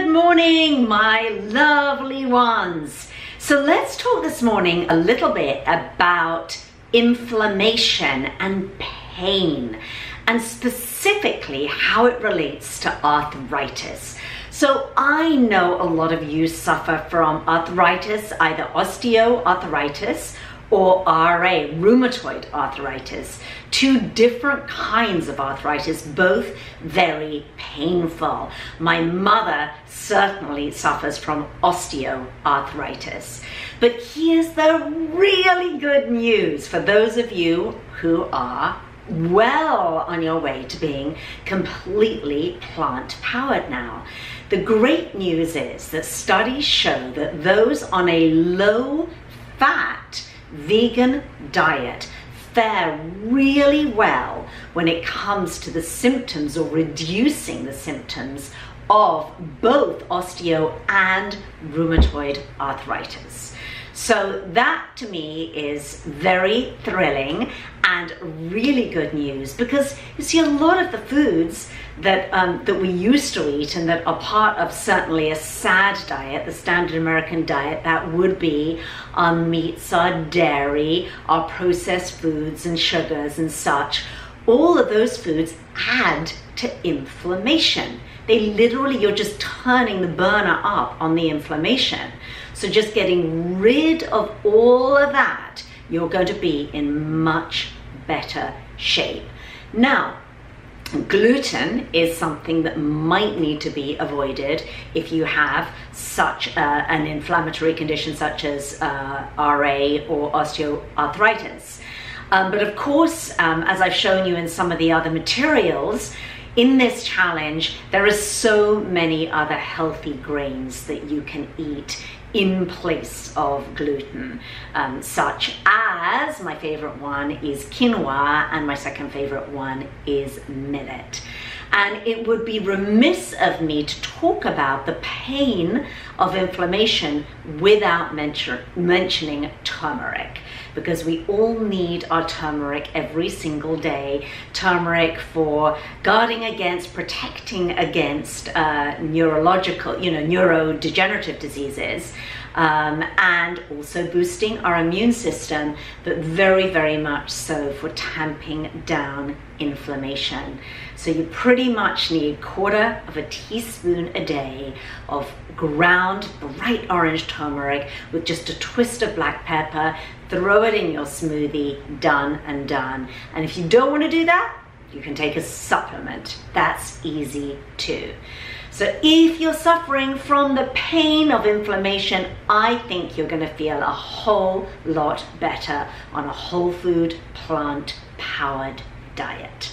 Good morning, my lovely ones. So let's talk this morning a little bit about inflammation and pain, and specifically how it relates to arthritis. So I know a lot of you suffer from arthritis, either osteoarthritis or RA, rheumatoid arthritis. Two different kinds of arthritis, both very painful. My mother certainly suffers from osteoarthritis. But here's the really good news for those of you who are well on your way to being completely plant-powered now. The great news is that studies show that those on a low-fat vegan diet fare really well when it comes to the symptoms or reducing the symptoms of both osteo and rheumatoid arthritis. So that to me is very thrilling and really good news, because you see a lot of the foods that that we used to eat and that are part of certainly a SAD diet, the standard American diet, that would be our meats, our dairy, our processed foods and sugars and such. All of those foods add to inflammation. They literally, you're just turning the burner up on the inflammation. So just getting rid of all of that, you're going to be in much better shape. Now, gluten is something that might need to be avoided if you have such an inflammatory condition such as RA or osteoarthritis. But of course, as I've shown you in some of the other materials, in this challenge, there are so many other healthy grains that you can eat in place of gluten, such as, my favorite one is quinoa, and my second favorite one is millet. And it would be remiss of me to talk about the pain of inflammation without mentioning turmeric, because we all need our turmeric every single day. Turmeric for guarding against, protecting against neurodegenerative diseases, and also boosting our immune system, but very, very much so for tamping down inflammation. So you pretty much need 1/4 of a teaspoon a day of ground bright orange turmeric with just a twist of black pepper. Throw it in your smoothie, done and done. And if you don't want to do that, you can take a supplement. That's easy too. So if you're suffering from the pain of inflammation, I think you're going to feel a whole lot better on a whole food, plant-powered diet.